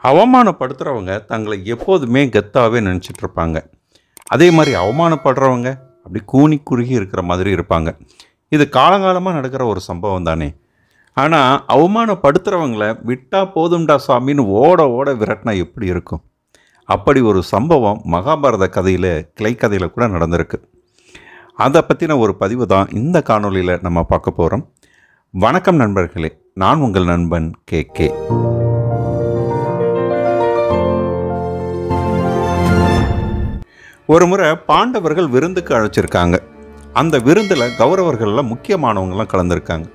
அவமானப்படுத்துகிறவங்க தங்களை எப்போதுமே கெத்தாகவே நினச்சிட்டு இருப்பாங்க. அதே மாதிரி அவமானப்படுறவங்க அப்படி கூனி குறுகி இருக்கிற மாதிரி இருப்பாங்க. இது காலங்காலமாக நடக்கிற ஒரு சம்பவம் தானே. ஆனால் அவமானப்படுத்துகிறவங்கள விட்டா போதும்டா சாமின்னு ஓட ஓட விரட்டினா எப்படி இருக்கும்? அப்படி ஒரு சம்பவம் மகாபாரத கதையில் கிளை கதையில் கூட நடந்திருக்கு. அதை பற்றின ஒரு பதிவு தான் இந்த காணொலியில் நம்ம பார்க்க போகிறோம். வணக்கம் நண்பர்களே, நான் உங்கள் நண்பன் கே. ஒரு முறை பாண்டவர்கள் விருந்துக்கு அழைச்சிருக்காங்க. அந்த விருந்தில் கௌரவர்களில் முக்கியமானவங்களாம் கலந்துருக்காங்க.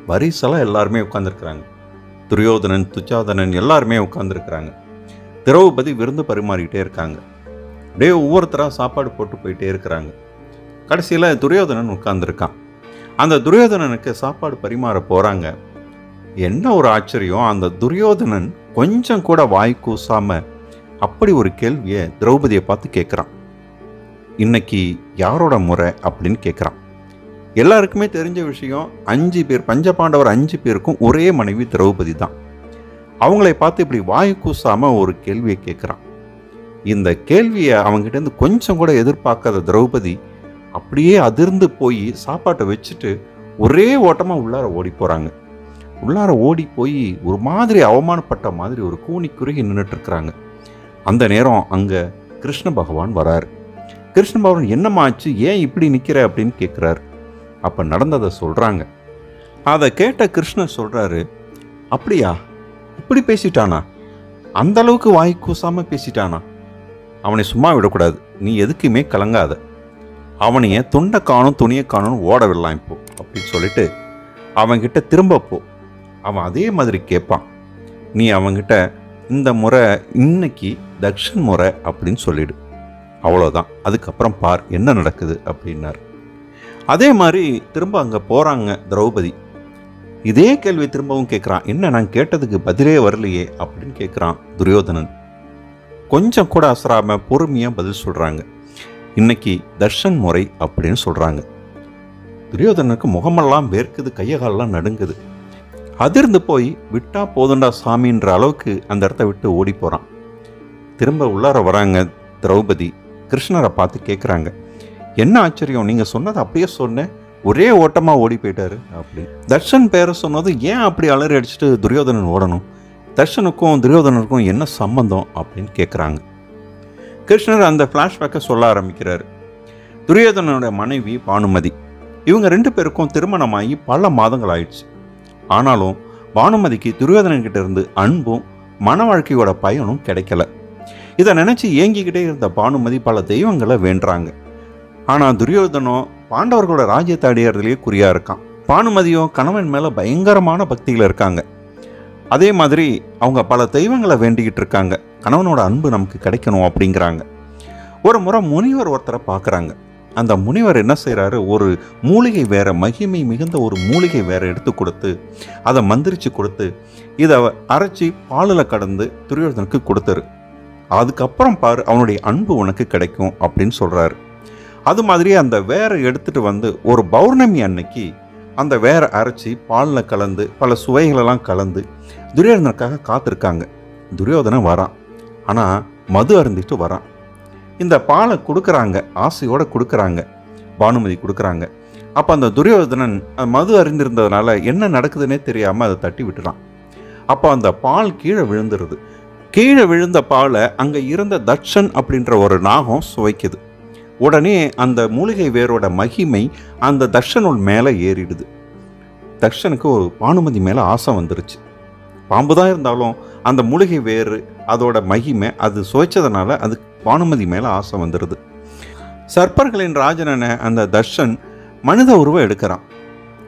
வரிசலாக எல்லாருமே உட்காந்துருக்குறாங்க. துரியோதனன், துச்சாதனன் எல்லாருமே உட்காந்துருக்குறாங்க. திரௌபதி விருந்து பரிமாறிக்கிட்டே இருக்காங்க. அப்படியே ஒவ்வொருத்தராக சாப்பாடு போட்டு போயிட்டே இருக்கிறாங்க. கடைசியில் துரியோதனன் உட்காந்துருக்கான். அந்த துரியோதனனுக்கு சாப்பாடு பரிமாற போகிறாங்க. என்ன ஒரு ஆச்சரியம், அந்த துரியோதனன் கொஞ்சம் கூட வாய் கூசாமல் அப்படி ஒரு கேள்வியை திரௌபதியை பார்த்து கேட்குறான். இன்னைக்கு யாரோட முறை அப்படின்னு கேட்குறான். எல்லாருக்குமே தெரிஞ்ச விஷயம், 5 பேர் பஞ்சபாண்டவர் 5 பேருக்கும் ஒரே மனைவி திரௌபதி தான். அவங்களை பார்த்து இப்படி வாய் கூசாமல் ஒரு கேள்வியை கேட்குறான். இந்த கேள்வியை அவங்ககிட்டேருந்து கொஞ்சம் கூட எதிர்பார்க்காத திரௌபதி அப்படியே அதிர்ந்து போய் சாப்பாட்டை வச்சுட்டு ஒரே ஓட்டமாக உள்ளார ஓடி போகிறாங்க. உள்ளார ஓடி போய் ஒரு மாதிரி அவமானப்பட்ட மாதிரி ஒரு கூனி குறுகி நின்றுட்டுருக்குறாங்க. அந்த நேரம் அங்கே கிருஷ்ண பகவான் வராரு. கிருஷ்ண பகவான் என்னமாச்சு, ஏன் இப்படி நிற்கிற அப்படின்னு கேட்குறாரு. அப்போ நடந்ததை சொல்கிறாங்க. அதை கேட்ட கிருஷ்ணர் சொல்கிறாரு, அப்படியா, இப்படி பேசிட்டானா, அந்த அளவுக்கு வாய் கூசாமல் பேசிட்டானா, அவனை சும்மா விடக்கூடாது, நீ எதுக்குமே கலங்காத, அவனைய துண்டை காணும் துணியை காணும் ஓட விடலாம் இப்போ அப்படின்னு சொல்லிட்டு அவன்கிட்ட திரும்ப போ. அவன் அதே மாதிரி கேட்பான். நீ அவன்கிட்ட இந்த முறை இன்னைக்கு தக்ஷன் முறை அப்படின்னு சொல்லிடு, அவ்வளோதான், அதுக்கப்புறம் பார் என்ன நடக்குது அப்படின்னார். அதே மாதிரி திரும்ப அங்கே போகிறாங்க திரௌபதி. இதே கேள்வி திரும்பவும் கேட்குறான். என்ன, நான் கேட்டதுக்கு பதிலே வரலையே அப்படின்னு கேட்குறான் துரியோதனன். கொஞ்சம் கூட அசராமல் பொறுமையாக பதில் சொல்கிறாங்க. இன்னைக்கு தர்ஷன் முறை அப்படின்னு சொல்கிறாங்க. துரியோதனனுக்கு முகமெல்லாம் வேர்க்குது, கையகாலெல்லாம் நடுங்குது. அதிர்ந்து போய் விட்டா போதுண்டா சாமின்ற அளவுக்கு அந்த இடத்த விட்டு ஓடி போகிறான். திரும்ப உள்ளார வராங்க திரௌபதி. கிருஷ்ணரை பார்த்து கேட்குறாங்க, என்ன ஆச்சரியம், நீங்கள் சொன்னதை அப்படியே சொன்னேன், ஒரே ஓட்டமாக ஓடி போயிட்டாரு அப்படி. தர்ஷன் பேரை சொன்னது ஏன் அப்படி அலறி அடிச்சுட்டு துரியோதனன் ஓடணும், தர்ஷனுக்கும் துரியோதனனுக்கும் என்ன சம்பந்தம் அப்படின்னு கேட்குறாங்க. கிருஷ்ணர் அந்த ஃப்ளாஷ்பேக்கை சொல்ல ஆரம்பிக்கிறாரு. துரியோதனனோட மனைவி பானுமதி, இவங்க 2 பேருக்கும் திருமணமாகி பல மாதங்கள் ஆயிடுச்சு. ஆனாலும் பானுமதிக்கு துரியோதனன்கிட்ட இருந்து அன்பும் மன வாழ்க்கையோட பயனும் கிடைக்கல. இதை நினச்சி ஏங்கிக்கிட்டே இருந்த பானுமதி பல தெய்வங்களை வேண்டுறாங்க. ஆனால் துரியோதனோ பாண்டவர்களோட ராஜ்யத்தை அடையிறதுலேயே குறியா இருக்கான். பானுமதியோ கணவன் மேலே பயங்கரமான பக்தியில் இருக்காங்க. அதே மாதிரி அவங்க பல தெய்வங்களை வேண்டிக்கிட்டு இருக்காங்க, கணவனோட அன்பு நமக்கு கிடைக்கணும் அப்படிங்கிறாங்க. ஒரு முறை முனிவர் ஒருத்தரை பார்க்குறாங்க. அந்த முனிவர் என்ன செய்கிறாரு, ஒரு மூலிகை வேற, மகிமை மிகுந்த ஒரு மூலிகை வேற எடுத்து கொடுத்து அதை மந்திரிச்சு கொடுத்து இதை அரைச்சி பாலில் கடந்து துரியோதனுக்கு கொடுத்தாரு. அதுக்கப்புறம் பாரு, அவனுடைய அன்பு உனக்கு கிடைக்கும் அப்படின்னு சொல்கிறாரு. அது மாதிரி அந்த வேற எடுத்துகிட்டு வந்து ஒரு பௌர்ணமி அன்னைக்கு அந்த வேற அரைச்சி பாலில் கலந்து பல சுவைகளெல்லாம் கலந்து துரியோதனுக்காக காத்திருக்காங்க. துரியோதனன் வரான், ஆனால் மது அருந்திட்டு வரான். இந்த பாலை கொடுக்குறாங்க, ஆசையோடு கொடுக்குறாங்க, பானுமதி கொடுக்குறாங்க. அப்போ அந்த துரியோதனன் மது அறிந்திருந்ததுனால என்ன நடக்குதுன்னே தெரியாமல் அதை தட்டி விட்டுறான். அப்போ அந்த பால் கீழே விழுந்துருது. கீழே விழுந்த பாலை அங்கே இருந்த தட்சன் அப்படின்ற ஒரு நாகம் சுவைக்குது. உடனே அந்த மூலிகை வேரோட மகிமை அந்த தட்சனுள் மேலே ஏறிடுது. தட்சனுக்கு ஒரு பானுமதி மேலே ஆசை வந்துருச்சு. பாம்பு தான் இருந்தாலும் அந்த மூலிகை வேறு அதோட மகிமை அது சுவைச்சதுனால அது பானுமதி மேலே ஆசை வந்துடுது. சர்ப்பர்களின் ராஜனனை அந்த தர்ஷன் மனித உருவம் எடுக்கிறான்.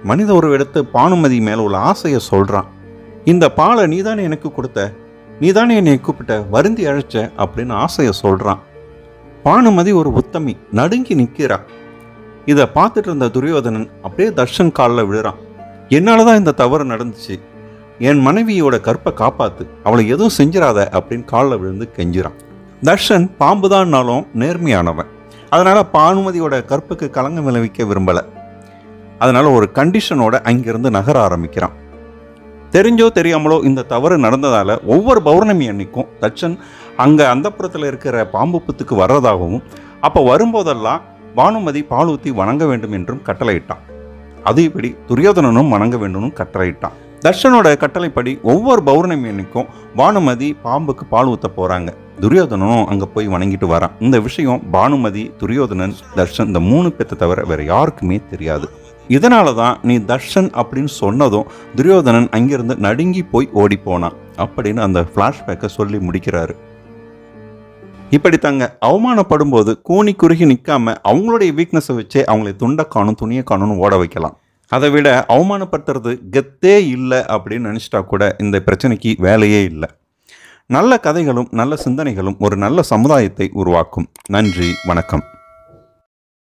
மனித உருவம் எடுத்து பானுமதி மேலே உள்ள ஆசையை சொல்கிறான். இந்த பாலை நீதானே எனக்கு கொடுத்த, நீதானே என்னை கூப்பிட்ட, வருந்தி அழைச்ச அப்படின்னு ஆசையை சொல்கிறான். பானுமதி ஒரு உத்தமி, நடுங்கி நிற்கிறா. இதை பார்த்துட்டு இருந்த துரியோதனன் அப்படியே தர்ஷன் காலில் விழுறான். என்னால் தான் இந்த தவறு நடந்துச்சு, என் மனைவியோட கற்பை காப்பாற்று, அவளை எதுவும் செஞ்சிடாத அப்படின்னு காலில் விழுந்து கெஞ்சிறான். தர்ஷன் பாம்பு தான்னாலும் நேர்மையானவன். அதனால் பானுமதியோட கற்புக்கு களங்கம் விளைவிக்க விரும்பலை. அதனால் ஒரு கண்டிஷனோட அங்கிருந்து நகர ஆரம்பிக்கிறான். தெரிஞ்சோ தெரியாமலோ இந்த தவறு நடந்ததால் ஒவ்வொரு பௌர்ணமி அன்னைக்கும் தட்சன் அங்கே அந்தப்புறத்தில் இருக்கிற பாம்பு புத்துக்கு வர்றதாகவும் அப்போ வரும்போதெல்லாம் பானுமதி பால் ஊற்றி வணங்க வேண்டும் என்றும் கட்டளையிட்டான். அதேபடி துரியோதனனும் வணங்க வேண்டும் கட்டளையிட்டான். தர்ஷனோட கட்டளைப்படி ஒவ்வொரு பௌர்ணமி அன்னைக்கும் பானுமதி பாம்புக்கு பால் ஊற்ற போகிறாங்க. துரியோதனனும் அங்கே போய் வணங்கிட்டு வரான். இந்த விஷயம் பானுமதி, துரியோதனன், தர்ஷன் இந்த 3 பேத்தை தவிர வேறு யாருக்குமே தெரியாது. இதனால தான் நீ தர்ஷன் அப்படின்னு சொன்னதும் துரியோதனன் அங்கிருந்து நடுங்கி போய் ஓடி போனான் அப்படின்னு அந்த ஃப்ளாஷ்பேக்கை சொல்லி முடிக்கிறாரு. இப்படி தாங்க அவமானப்படும் போது கூனி குறுகி நிற்காம அவங்களுடைய வீக்னஸை வச்சே அவங்களை துண்டை காணும் துணியை காணும்னு ஓட வைக்கலாம். அதை விட அவமானப்படுத்துறது கெத்தே இல்லை அப்படின்னு நினச்சிட்டா கூட இந்த பிரச்சனைக்கு வேலையே இல்லை. நல்ல கதைகளும் நல்ல சிந்தனைகளும் ஒரு நல்ல சமுதாயத்தை உருவாக்கும். நன்றி, வணக்கம்.